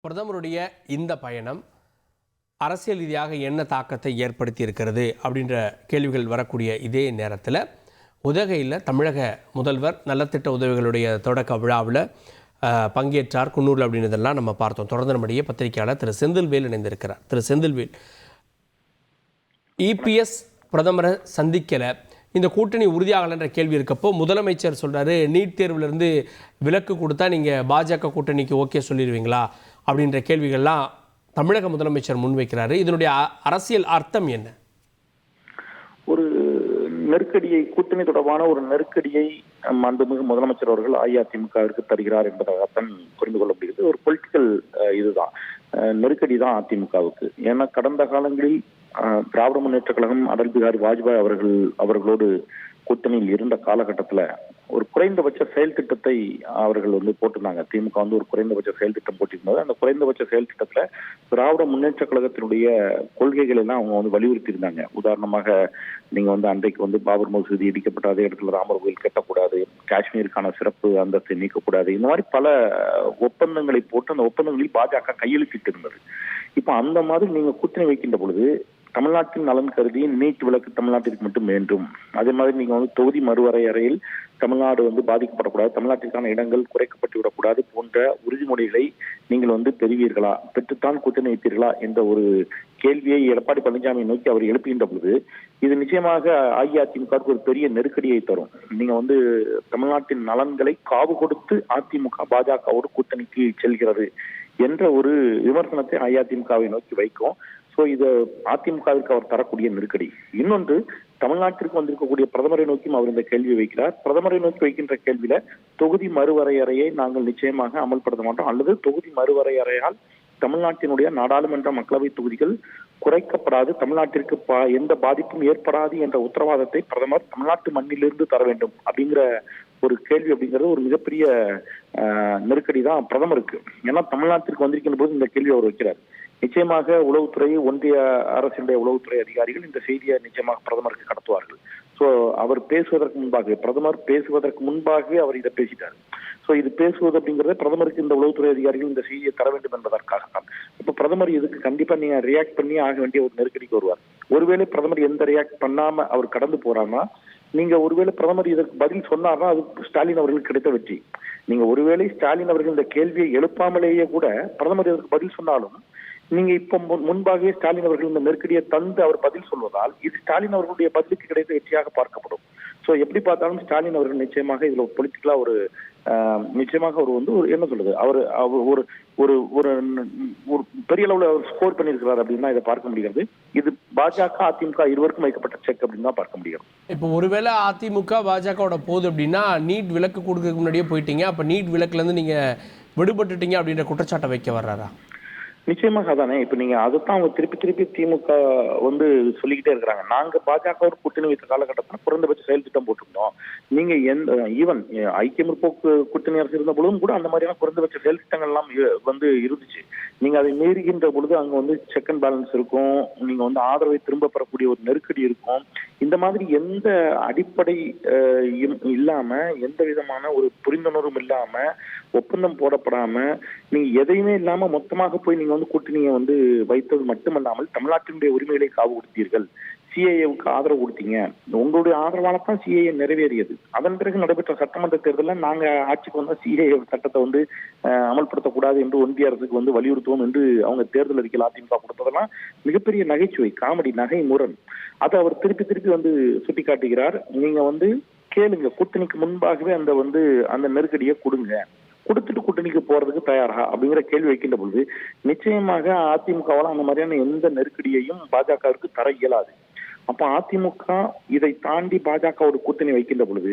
பிரதமருடைய இந்த பயணம் அரசியல் ரீதியாக என்ன தாக்கத்தை ஏற்படுத்தி இருக்கிறது அப்படின்ற கேள்விகள் வரக்கூடிய இதே நேரத்தில் உதகையில் தமிழக முதல்வர் நலத்திட்ட உதவிகளுடைய தொடக்க விழாவில் பங்கேற்றார் குன்னூரில் அப்படின்றதெல்லாம் நம்ம பார்த்தோம். தொடர்ந்து நம்முடைய பத்திரிகையாளர் திரு செந்தில்வேல் இணைந்திருக்கிறார். திரு செந்தில்வேல், இபிஎஸ் பிரதமரை சந்திக்கலை, இந்த கூட்டணி உறுதியாகலைன்ற கேள்வி இருக்கப்போ முதலமைச்சர் சொல்கிறாரு நீட் தேர்விலிருந்து விலக்கு கொடுத்தா நீங்கள் பாஜக கூட்டணிக்கு ஓகே சொல்லிடுவீங்களா அப்படின்ற கேள்விகள்லாம் தமிழக முதலமைச்சர் முன்வைக்கிறாரு. இதனுடைய அரசியல் அர்த்தம் என்ன? ஒரு நெருக்கடியை, கூட்டணி தொடர்பான ஒரு நெருக்கடியை மாண்புமிகு முதலமைச்சர் அவர்கள் அஇஅதிமுகவிற்கு தருகிறார் என்பதாகத்தான் புரிந்து கொள்ள முடிகிறது. ஒரு பொலிட்டிக்கல் இதுதான், நெருக்கடி தான் அதிமுகவுக்கு. ஏன்னா கடந்த காலங்களில் திராவிட முன்னேற்ற கழகம் அடல் பிகாரி வாஜ்பாய் அவர்களோடு கூட்டணியில் இருந்த காலகட்டத்தில் ஒரு குறைந்தபட்ச செயல் திட்டத்தை அவர்கள் போட்டிருந்தாங்க. திமுக ஒரு குறைந்தபட்ச செயல் திட்டம் போட்டிருந்தது. அந்த குறைந்தபட்ச செயல் திட்டத்துல திராவிட முன்னேற்ற கழகத்தினுடைய கொள்கைகள் எல்லாம் அவங்க வலியுறுத்தி இருந்தாங்க. உதாரணமாக நீங்க அன்றைக்கு பாபர் மசூதி இடிக்கப்பட்ட அதே இடத்துல ராமர் கோயில் கட்டக்கூடாது, காஷ்மீருக்கான சிறப்பு அந்தஸ்தை நீக்கக்கூடாது, இந்த மாதிரி பல ஒப்பந்தங்களை போட்டு அந்த ஒப்பந்தங்களில் பாஜக கையெழுத்திட்டு இருந்தது. இப்ப அந்த மாதிரி நீங்க கூட்டணி வைக்கின்ற பொழுது தமிழ்நாட்டின் நலன் கருதி நீட் விலக்கு தமிழ்நாட்டிற்கு மட்டும் வேண்டும். அதே மாதிரி நீங்க தொகுதி மறுவரையறையில் தமிழ்நாடு பாதிக்கப்படக்கூடாது, தமிழ்நாட்டிற்கான இடங்கள் குறைக்கப்பட்டு விடக்கூடாது போன்ற உறுதிமொழிகளை நீங்கள் பெறுவீர்களா, பெற்றுத்தான் கூட்டணி வைப்பீர்களா என்ற ஒரு கேள்வியை எடப்பாடி பழனிசாமி நோக்கி அவர் எழுப்புகின்ற பொழுது இது நிச்சயமாக அஇஅதிமுகவுக்கு ஒரு பெரிய நெருக்கடியை தரும். நீங்க தமிழ்நாட்டின் நலன்களை காவு கொடுத்து அதிமுக பாஜகவோடு கூட்டணிக்கு செல்கிறது என்ற ஒரு விமர்சனத்தை அஇஅதிமுகவை நோக்கி வைக்கும். இது அதிமுகவிற்கு அவர் தரக்கூடிய நெருக்கடி. இன்னொன்று, தமிழ்நாட்டிற்கு வந்திருக்கக்கூடிய பிரதமரை நோக்கியும் அவர் இந்த கேள்வியை வைக்கிறார். பிரதமரை நோக்கி வைக்கின்ற கேள்வியில தொகுதி மறுவரையறையை நாங்கள் நிச்சயமாக அமல்படுத்த மாட்டோம், அல்லது தொகுதி மறுவரையறையால் தமிழ்நாட்டினுடைய நாடாளுமன்ற மக்களவை தொகுதிகள் குறைக்கப்படாது, தமிழ்நாட்டிற்கு எந்த பாதிப்பும் ஏற்படாது என்ற உத்தரவாதத்தை பிரதமர் தமிழ்நாட்டு மண்ணிலிருந்து தர வேண்டும் அப்படிங்கிற ஒரு கேள்வி அப்படிங்கிறது ஒரு மிகப்பெரிய நெருக்கடி தான் பிரதமருக்கு. ஏன்னா தமிழ்நாட்டிற்கு வந்திருக்கின்ற போது இந்த கேள்வி அவர் வைக்கிறார். நிச்சயமாக உளவுத்துறை, ஒன்றிய அரசினுடைய உளவுத்துறை அதிகாரிகள் இந்த செய்தியை நிச்சயமாக பிரதமருக்கு கடத்துவார்கள். சோ அவர் பேசுவதற்கு முன்பாக, பிரதமர் பேசுவதற்கு முன்பாகவே அவர் இதை பேசிட்டார். சோ இது பேசுவது அப்படிங்கறத பிரதமருக்கு இந்த உளவுத்துறை அதிகாரிகள் இந்த செய்தியை தர வேண்டும் என்பதற்காகத்தான். இப்ப பிரதமர் இதுக்கு கண்டிப்பா நீங்க ரியாக்ட் பண்ணி ஆக வேண்டிய ஒரு நெருக்கடிக்கு வருவார். ஒருவேளை பிரதமர் எந்த ரியாக்ட் பண்ணாம அவர் கடந்து போறாருன்னா, நீங்க ஒருவேளை பிரதமர் இதற்கு பதில் சொன்னார்னா அது ஸ்டாலின் அவர்களுக்கு கிடைத்த வெற்றி. நீங்க ஒருவேளை ஸ்டாலின் அவர்கள் இந்த கேள்வியை எழுப்பாமலேயே கூட பிரதமர் இதற்கு பதில் சொன்னாலும் நீங்க இப்ப முன்பாகவே ஸ்டாலின் அவர்கள் இந்த நெருக்கடியை தந்து அவர் பதில் சொல்வதால் இது ஸ்டாலின் அவர்களுடைய பதிலுக்கு கிடைத்த வெற்றியாக பார்க்கப்படும். சோ எப்படி பார்த்தாலும் ஸ்டாலின் அவர்கள் நிச்சயமாக இதுல பொலிட்டிக்கலா ஒரு நிச்சயமாக அவர் ஒரு என்ன சொல்றது, அவர் ஒரு ஒரு ஒரு ஒரு பெரிய அளவுல அவர் ஸ்கோர் பண்ணியிருக்கிறார் அப்படின்னா இதை பார்க்க முடியாது. இது பாஜக அதிமுக இருவருக்கும் வைக்கப்பட்ட செக் அப்படின்னு தான் பார்க்க முடியும். இப்போ ஒருவேளை அதிமுக பாஜகவோட போகுது அப்படின்னா நீட் விலக்கு கொடுக்கறதுக்கு முன்னாடியே போயிட்டீங்க, அப்ப நீட் விலக்குல இருந்து நீங்க விடுபட்டுட்டீங்க அப்படின்ற குற்றச்சாட்டை வைக்க வர்றாரா? நிச்சயமாக அதானே. இப்ப நீங்க அதைத்தான் அவங்க திருப்பி திமுக சொல்லிக்கிட்டே இருக்கிறாங்க. நாங்க பாஜக ஒரு கூட்டணி வைத்த காலகட்டத்தில் குறைந்தபட்ச செயல் திட்டம் போட்டிருந்தோம். நீங்க ஈவன் ஐக்கிய முற்போக்கு கூட்டணி அரசு இருந்த பொழுதும் கூட அந்த மாதிரியான குறைந்தபட்ச செயல் திட்டங்கள் எல்லாம் இருந்துச்சு. நீங்க அதை மீறுகின்ற பொழுது அங்க செக் அண்ட் பேலன்ஸ் இருக்கும், நீங்க ஆதரவை திரும்ப பெறக்கூடிய ஒரு நெருக்கடி இருக்கும். இந்த மாதிரி எந்த அடிப்படை இல்லாம, எந்த விதமான ஒரு புரிந்துணர்வும் இல்லாம, ஒப்பந்தம் போடப்படாம, நீங்க எதையுமே இல்லாம மொத்தமாக போய் நீங்க கூட்டணியை வைத்தது மட்டுமல்லாமல் தமிழ்நாட்டினுடைய உரிமைகளை காவு கொடுத்தீர்கள், சிஏஏவுக்கு ஆதரவு கொடுத்தீங்க. உங்களுடைய ஆதரவால தான் சிஏஏ நிறைவேறியது. அதன் பிறகு நடைபெற்ற சட்டமன்ற தேர்தலில் நாங்க ஆட்சிக்கு வந்தா சிஏஏ சட்டத்தை அமல்படுத்தக்கூடாது என்று ஒன்றிய அரசுக்கு வலியுறுத்துவோம் என்று அவங்க தேர்தல் அறிக்கையில் அதிமுக கொடுத்ததெல்லாம் மிகப்பெரிய நகைச்சுவை, காமெடி, நகை முரண். அதை அவர் திருப்பி சுட்டி காட்டுகிறார். நீங்க கேளுங்க, கூட்டணிக்கு முன்பாகவே அந்த நெருக்கடியை கொடுத்துட்டு கூட்டணிக்கு போறதுக்கு தயாரா அப்படிங்கிற கேள்வி வைக்கின்ற பொழுது நிச்சயமாக அதிமுகவால் அந்த மாதிரியான எந்த நெருக்கடியையும் பாஜகவிற்கு தர இயலாது. அப்ப அதிமுக இதை தாண்டி பாஜகவோட கூட்டணி வைக்கின்ற பொழுது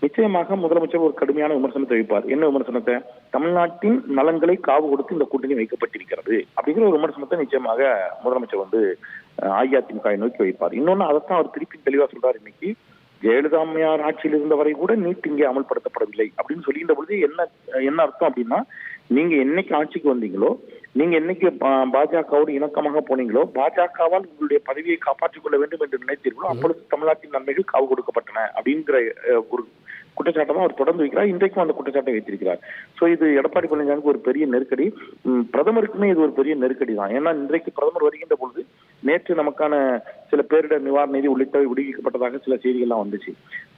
நிச்சயமாக முதலமைச்சர் ஒரு கடுமையான விமர்சனத்தை வைப்பார். என்ன விமர்சனத்தை? தமிழ்நாட்டின் நலன்களை காவு கொடுத்து இந்த கூட்டணி வைக்கப்பட்டிருக்கிறது அப்படிங்கிற ஒரு விமர்சனத்தை நிச்சயமாக முதலமைச்சர் அஇஅதிமுக நோக்கி வைப்பார். இன்னொன்னு அதைத்தான் அவர் திருப்பி தெளிவா சொல்றாரு. இன்னைக்கு ஜெயலலிதா அம்மையார் ஆட்சியில் இருந்தவரை கூட நீட் இங்கே அமல்படுத்தப்படவில்லை அப்படின்னு சொல்லின்ற பொழுது என்ன அர்த்தம் அப்படின்னா, நீங்க என்னைக்கு ஆட்சிக்கு வந்தீங்களோ, நீங்க என்னைக்கு பாஜகவோடு இணக்கமாக போனீங்களோ, பாஜகவால் உங்களுடைய பதவியை காப்பாற்றிக் கொள்ள வேண்டும் என்று நினைத்தீர்களோ அப்பொழுது தமிழ்நாட்டின் நன்மைகள் காவு கொடுக்கப்பட்டன அப்படிங்கிற ஒரு குற்றச்சாட்டை தான் அவர் தொடர்ந்து வைக்கிறார். இன்றைக்கும் அந்த குற்றச்சாட்டை வைத்திருக்கிறார். சோ இது எடப்பாடி பழனிசாமிக்கு ஒரு பெரிய நெருக்கடி, பிரதமருக்குமே இது ஒரு பெரிய நெருக்கடி தான். ஏன்னா இன்றைக்கு பிரதமர் வருகின்ற பொழுது நேற்று நமக்கான சில பேரிடர் நிவாரண நிதி உள்ளிட்டவை விடுவிக்கப்பட்டதாக சில செய்திகள்லாம் வந்துச்சு.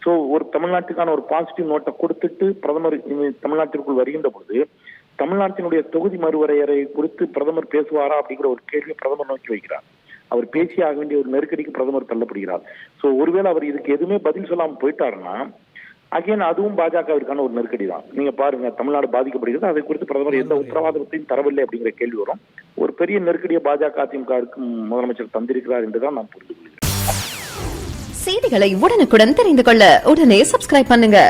சோ ஒரு தமிழ்நாட்டுக்கான ஒரு பாசிட்டிவ் நோட்டை கொடுத்துட்டு பிரதமர் தமிழ்நாட்டிற்குள் வருகின்ற பொழுது தமிழ்நாட்டினுடைய தொகுதி மறுவரையறை குறித்து பிரதமர் பேசுவாரா அப்படிங்கிற ஒரு கேள்வியை பிரதமர் நோக்கி வைக்கிறார். அவர் பேசி ஆக வேண்டிய ஒரு நெருக்கடிக்கு பிரதமர் தள்ளப்படுகிறார். சோ ஒருவேளை அவர் இதுக்கு எதுவுமே பதில் சொல்லாம போயிட்டாருன்னா அகைன் அதுவும் பாஜகவிற்கான ஒரு நெருக்கடி தான். நீங்க பாருங்க, தமிழ்நாடு பாதிக்கப்படுகிறது, அதை குறித்து பிரதமர் எந்த உத்தரவாதத்தையும் தரவில்லை அப்படிங்கிற கேள்வி வரும். ஒரு பெரிய நெருக்கடியை பாஜக அதிமுகவுக்கு முதலமைச்சர் தந்திருக்கிறார் என்றுதான் நான் புரிந்து கொள்கிறேன். செய்திகளை உடனுக்குடன் தெரிந்து கொள்ள உடனே சப்ஸ்கிரைப் பண்ணுங்க.